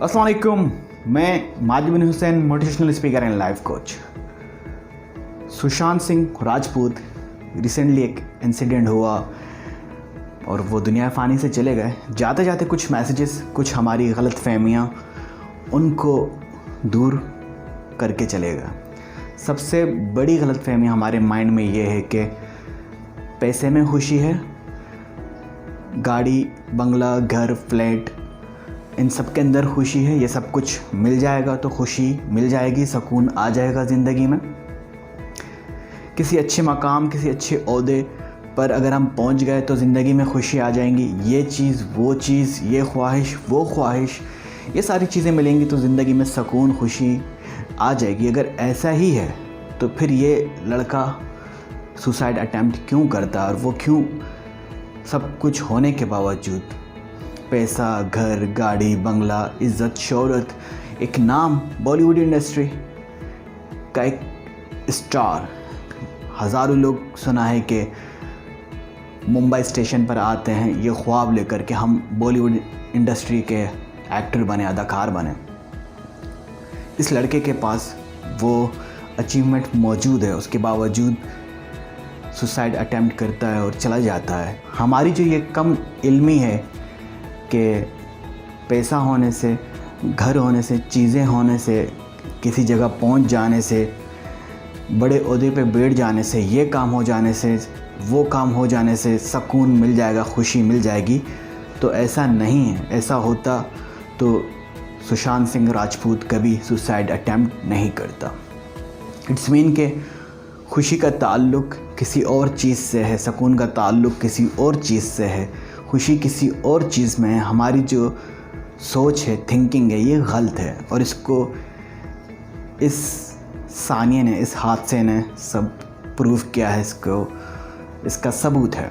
अस्सलाम वालेकुम। मैं Majid bin Hussain, motivational speaker and life coach. Sushant Singh Rajput recently एक इंसिडेंट हुआ और वो दुनिया फ़ानी से चले गए। जाते जाते कुछ मैसेजेस, कुछ हमारी गलत फहमियाँ उनको दूर करके चले गए। सबसे बड़ी गलत फहमी हमारे माइंड में ये है कि पैसे में खुशी है, गाड़ी, बंगला, घर, फ्लैट, इन सब के अंदर खुशी है। ये सब कुछ मिल जाएगा तो खुशी मिल जाएगी, सुकून आ जाएगा ज़िंदगी में। किसी अच्छे मकाम, किसी अच्छे ओहदे पर अगर हम पहुंच गए तो ज़िंदगी में खुशी आ जाएंगी। ये चीज़, वो चीज़, ये ख्वाहिश, वो ख्वाहिश, ये सारी चीज़ें मिलेंगी तो ज़िंदगी में सुकून, खुशी आ जाएगी। अगर ऐसा ही है तो फिर ये लड़का सुसाइड अटैम्प्ट क्यों करता और वो क्यों सब कुछ होने के बावजूद, पैसा, घर, गाड़ी, बंगला, इज़्ज़त, शोहरत, एक नाम, बॉलीवुड इंडस्ट्री का एक स्टार, हज़ारों लोग सुना है कि मुंबई स्टेशन पर आते हैं ये ख्वाब लेकर के हम बॉलीवुड इंडस्ट्री के एक्टर बने, अदाकार बने। इस लड़के के पास वो अचीवमेंट मौजूद है, उसके बावजूद सुसाइड अटैम्प्ट करता है और चला जाता है। हमारी जो ये कम इल्मी है कि पैसा होने से, घर होने से, चीज़ें होने से, किसी जगह पहुंच जाने से, बड़े ओहदे पे बैठ जाने से, ये काम हो जाने से, वो काम हो जाने से सुकून मिल जाएगा, खुशी मिल जाएगी, तो ऐसा नहीं है। ऐसा होता तो सुशांत सिंह राजपूत कभी सुसाइड अटैम्प्ट नहीं करता। इट्स मीन के खुशी का ताल्लुक़ किसी और चीज़ से है, सुकून का ताल्लुक़ किसी और चीज़ से है, खुशी किसी और चीज़ में है। हमारी जो सोच है, थिंकिंग है, ये गलत है और इसको इस सानिया ने, इस हादसे ने सब प्रूव किया है, इसका सबूत है।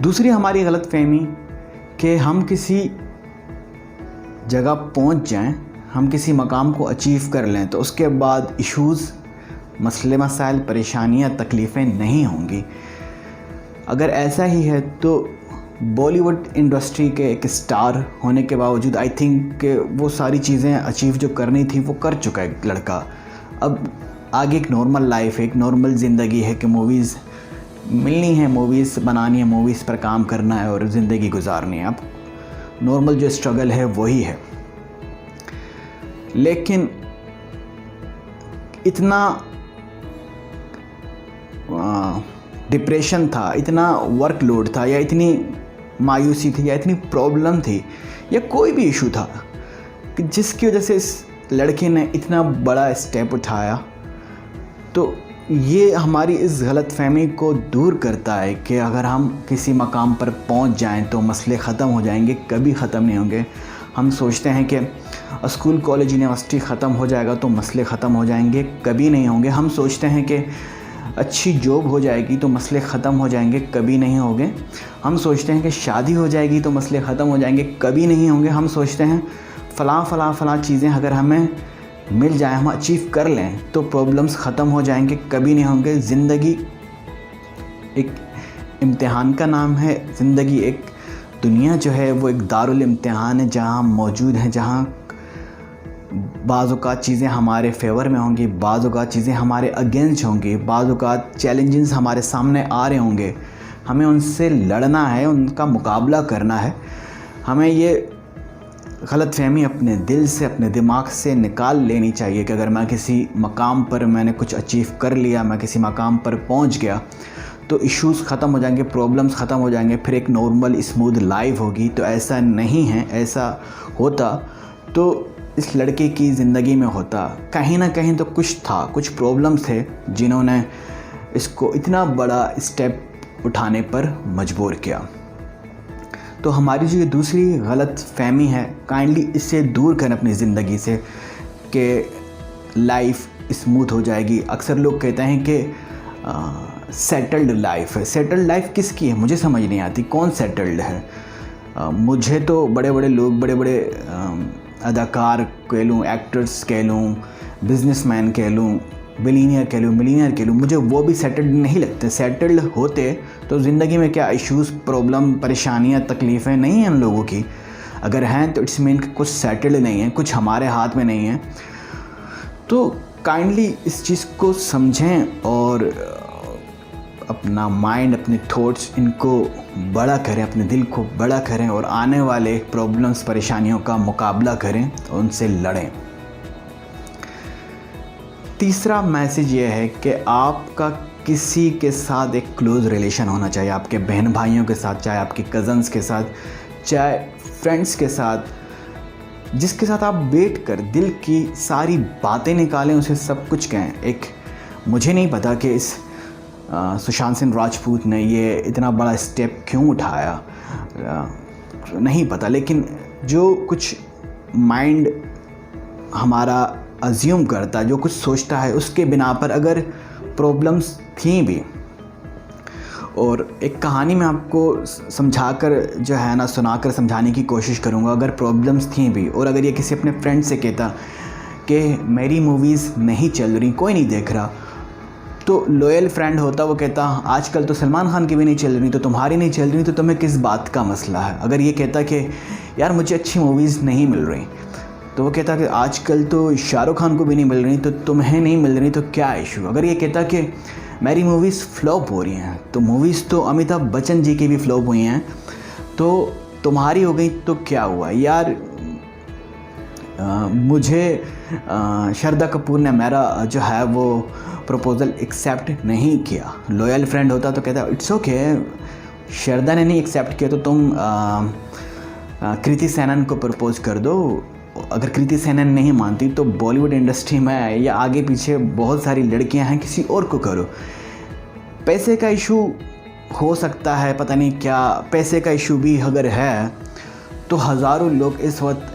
दूसरी हमारी गलत फहमी कि हम किसी जगह पहुंच जाएं, हम किसी मकाम को अचीव कर लें तो उसके बाद इश्यूज़, मसले मसाइल, परेशानियां, तकलीफ़ें नहीं होंगी। अगर ऐसा ही है तो बॉलीवुड इंडस्ट्री के एक स्टार होने के बावजूद आई थिंक कि वो सारी चीज़ें अचीव जो करनी थी वो कर चुका है लड़का। अब आगे एक नॉर्मल लाइफ है, एक नॉर्मल ज़िंदगी है कि मूवीज़ मिलनी है, मूवीज़ बनानी है, मूवीज़ पर काम करना है और ज़िंदगी गुजारनी है। अब नॉर्मल जो स्ट्रगल है वही है। लेकिन इतना डिप्रेशन था, इतना वर्कलोड था, या इतनी मायूसी थी, या इतनी प्रॉब्लम थी, या कोई भी इशू था कि जिसकी वजह से इस लड़के ने इतना बड़ा स्टेप उठाया। तो ये हमारी इस गलत फहमी को दूर करता है कि अगर हम किसी मकाम पर पहुंच जाएं तो मसले ख़त्म हो जाएंगे। कभी ख़त्म नहीं होंगे। हम सोचते हैं कि स्कूल, कॉलेज, यूनिवर्सिटी ख़त्म हो जाएगा तो मसले ख़त्म हो जाएंगे, कभी नहीं होंगे। हम सोचते हैं कि अच्छी जॉब हो जाएगी तो मसले ख़त्म हो जाएंगे, कभी नहीं होंगे। हम सोचते हैं कि शादी हो जाएगी तो मसले ख़त्म हो जाएंगे, कभी नहीं होंगे। हम सोचते हैं फ़लाँ चीज़ें अगर हमें मिल जाए, हम अचीव कर लें तो प्रॉब्लम्स ख़त्म हो जाएंगे, कभी नहीं होंगे। ज़िंदगी एक इम्तिहान का नाम है। ज़िंदगी एक, दुनिया जो है वो एक दारुल इम्तिहान है जहाँ हम मौजूद हैं, जहाँ बाज़ औक़ात चीज़ें हमारे फेवर में होंगी, बाज़ औक़ात चीज़ें हमारे अगेंस्ट होंगी, बाज़ औक़ात चैलेंजेस हमारे सामने आ रहे होंगे। हमें उनसे लड़ना है, उनका मुकाबला करना है। हमें ये गलतफ़हमी अपने दिल से, अपने दिमाग से निकाल लेनी चाहिए कि अगर मैं किसी मकाम पर, मैंने कुछ अचीव कर लिया, मैं किसी मकाम पर पहुंच गया तो इश्यूज़ ख़त्म हो जाएंगे, प्रॉब्लम्स ख़त्म हो जाएंगे, फिर एक नॉर्मल स्मूथ लाइफ होगी। तो ऐसा नहीं है। ऐसा होता तो इस लड़के की ज़िंदगी में होता कहीं ना कहीं तो कुछ था, कुछ प्रॉब्लम्स थे जिन्होंने इसको इतना बड़ा स्टेप उठाने पर मजबूर किया। तो हमारी जो ये दूसरी गलत फहमी है, काइंडली इससे दूर करें अपनी ज़िंदगी से कि लाइफ स्मूथ हो जाएगी। अक्सर लोग कहते हैं कि सेटल्ड लाइफ है। सेटल्ड लाइफ किसकी है मुझे समझ नहीं आती। कौन सेटल्ड है? मुझे तो बड़े बड़े लोग, बड़े बड़े अदाकार कह लूँ, एक्टर्स कह लूँ, बिजनेसमैन कह लूँ, बिलीनियर कह लूँ, मिलीनियर कह लूँ, मुझे वो भी सेटल्ड नहीं लगते। सेटल्ड होते तो ज़िंदगी में क्या इश्यूज़, प्रॉब्लम, परेशानियाँ, तकलीफ़ें नहीं हैं उन लोगों की। अगर हैं तो इट्स मीन कुछ सेटल्ड नहीं है, कुछ हमारे हाथ में नहीं है। तो काइंडली इस चीज़ को समझें और अपना माइंड, अपने थॉट्स इनको बड़ा करें, अपने दिल को बड़ा करें और आने वाले प्रॉब्लम्स, परेशानियों का मुकाबला करें, उनसे लड़ें। तीसरा मैसेज ये है कि आपका किसी के साथ एक क्लोज़ रिलेशन होना चाहिए, आपके बहन भाइयों के साथ, चाहे आपके कज़न्स के साथ, चाहे फ्रेंड्स के साथ, जिसके साथ आप बैठ कर दिल की सारी बातें निकालें, उसे सब कुछ कहें। एक मुझे नहीं पता कि इस सुशांत सिंह राजपूत ने ये इतना बड़ा स्टेप क्यों उठाया, नहीं पता, लेकिन जो कुछ माइंड हमारा अज्यूम करता, जो कुछ सोचता है, उसके बिना पर अगर प्रॉब्लम्स थी भी, और एक कहानी में आपको समझाकर जो है ना, सुनाकर समझाने की कोशिश करूँगा। अगर प्रॉब्लम्स थी भी और अगर ये किसी अपने फ्रेंड से कहता कि मेरी मूवीज़ नहीं चल रही, कोई नहीं देख रहा, तो लॉयल फ्रेंड होता, वो कहता आजकल तो सलमान खान की भी नहीं चल रही, तो तुम्हारी नहीं चल रही, तो तुम्हें किस बात का मसला है। अगर ये कहता कि यार मुझे अच्छी मूवीज़ नहीं मिल रही, तो वो कहता कि आजकल तो शाहरुख खान को भी नहीं मिल रही, तो तुम्हें नहीं मिल रही, तो क्या इशू। अगर ये कहता कि मेरी मूवीज़ फ्लॉप हो रही हैं, तो मूवीज़ तो अमिताभ बच्चन जी की भी फ्लॉप हुई हैं, तो तुम्हारी हो गई तो क्या हुआ यार। मुझे श्रद्धा कपूर ने मेरा जो है वो प्रपोज़ल एक्सेप्ट नहीं किया। लॉयल फ्रेंड होता तो कहता इट्स ओके, श्रद्धा ने नहीं एक्सेप्ट किया तो तुम कृति सेनन को प्रपोज़ कर दो। अगर कृति सेनन नहीं मानती तो बॉलीवुड इंडस्ट्री में या आगे पीछे बहुत सारी लड़कियां हैं, किसी और को करो। पैसे का इशू हो सकता है, पता नहीं क्या पैसे का इशू भी अगर है, तो हज़ारों लोग इस वक्त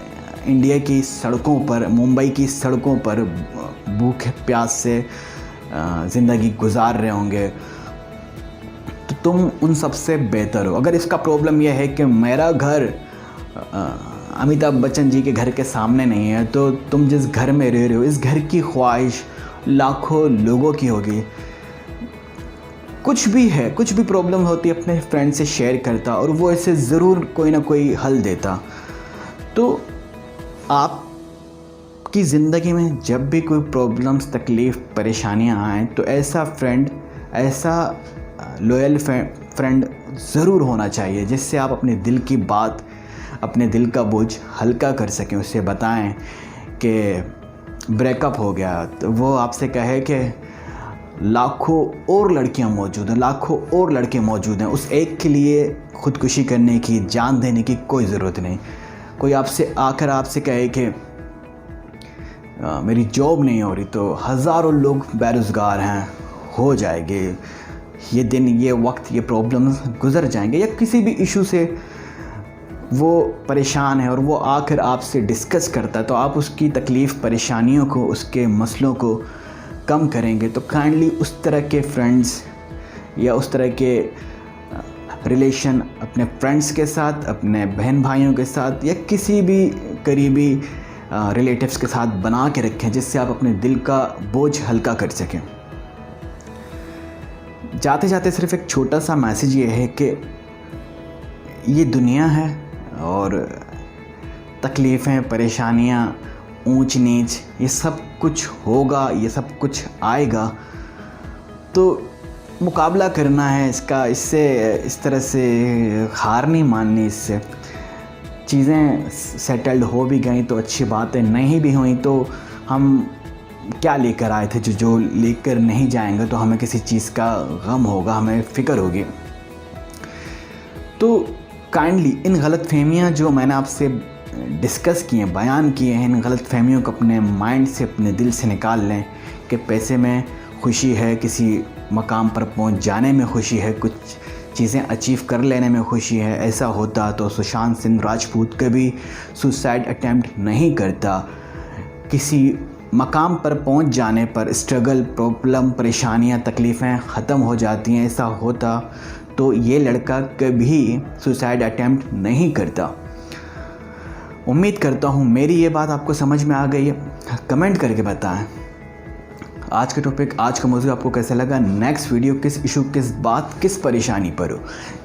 इंडिया की सड़कों पर, मुंबई की सड़कों पर भूख प्यास से ज़िंदगी गुजार रहे होंगे, तो तुम उन सब से बेहतर हो। अगर इसका प्रॉब्लम यह है कि मेरा घर अमिताभ बच्चन जी के घर के सामने नहीं है, तो तुम जिस घर में रह रहे हो, इस घर की ख्वाहिश लाखों लोगों की होगी। कुछ भी है, कुछ भी प्रॉब्लम होती अपने फ्रेंड से शेयर करता और वो इसे ज़रूर कोई ना कोई हल देता। तो आपकी ज़िंदगी में जब भी कोई प्रॉब्लम्स, तकलीफ़, परेशानियां आएँ, तो ऐसा फ्रेंड, ऐसा लॉयल फ्रेंड ज़रूर होना चाहिए, जिससे आप अपने दिल की बात, अपने दिल का बोझ हल्का कर सकें। उससे बताएं कि ब्रेकअप हो गया, तो वो आपसे कहे कि लाखों और लड़कियां मौजूद हैं, लाखों और लड़के मौजूद हैं, उस एक के लिए ख़ुदकुशी करने की, जान देने की कोई ज़रूरत नहीं। कोई आपसे आकर आपसे कहे कि मेरी जॉब नहीं हो रही, तो हज़ारों लोग बेरोज़गार हैं, हो जाएंगे ये दिन, ये वक्त, ये प्रॉब्लम्स गुज़र जाएंगे। या किसी भी इशू से वो परेशान है और वो आकर आपसे डिस्कस करता है, तो आप उसकी तकलीफ़, परेशानियों को, उसके मसलों को कम करेंगे। तो काइंडली उस तरह के फ्रेंड्स या उस तरह के रिलेशन अपने फ्रेंड्स के साथ, अपने बहन भाइयों के साथ या किसी भी करीबी रिलेटिव्स के साथ बना के रखें, जिससे आप अपने दिल का बोझ हल्का कर सकें। जाते जाते सिर्फ एक छोटा सा मैसेज ये है कि ये दुनिया है और तकलीफ़ें, परेशानियाँ, ऊंच नीच, ये सब कुछ होगा, ये सब कुछ आएगा, तो मुकाबला करना है इसका। इससे इस तरह से हार नहीं माननी। इससे चीज़ें सेटल्ड हो भी गई तो अच्छी बात है, नहीं भी हुई तो हम क्या लेकर आए थे, जो लेकर नहीं जाएंगे तो हमें किसी चीज़ का गम होगा, हमें फ़िक्र होगी। तो काइंडली इन गलतफहमियाँ जो मैंने आपसे डिस्कस किए हैं, बयान किए हैं, इन गलतफहमियों को अपने माइंड से, अपने दिल से निकाल लें कि पैसे में खुशी है, किसी मकाम पर पहुंच जाने में खुशी है, कुछ चीज़ें अचीव कर लेने में खुशी है। ऐसा होता तो सुशांत सिंह राजपूत कभी सुसाइड अटैम्प्ट नहीं करता। किसी मकाम पर पहुंच जाने पर स्ट्रगल, प्रॉब्लम, परेशानियां, तकलीफ़ें ख़त्म हो जाती हैं। ऐसा होता तो ये लड़का कभी सुसाइड अटैम्प्ट नहीं करता। उम्मीद करता हूँ मेरी ये बात आपको समझ में आ गई है। कमेंट करके बताएं आज का टॉपिक, आज का मौजूद आपको कैसा लगा। नेक्स्ट वीडियो किस इशू, किस बात, किस परेशानी पर हो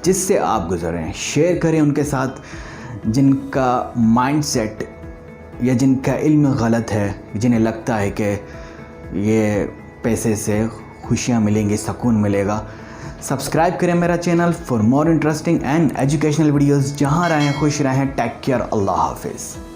जिससे आप गुजर रहे हैं, शेयर करें उनके साथ जिनका माइंडसेट या जिनका इल्म गलत है, जिन्हें लगता है कि ये पैसे से खुशियाँ मिलेंगी, सुकून मिलेगा। सब्सक्राइब करें मेरा channel for more interesting and educational videos. जहाँ रहें खुश रहें। Take care. अल्लाह हाफिज़।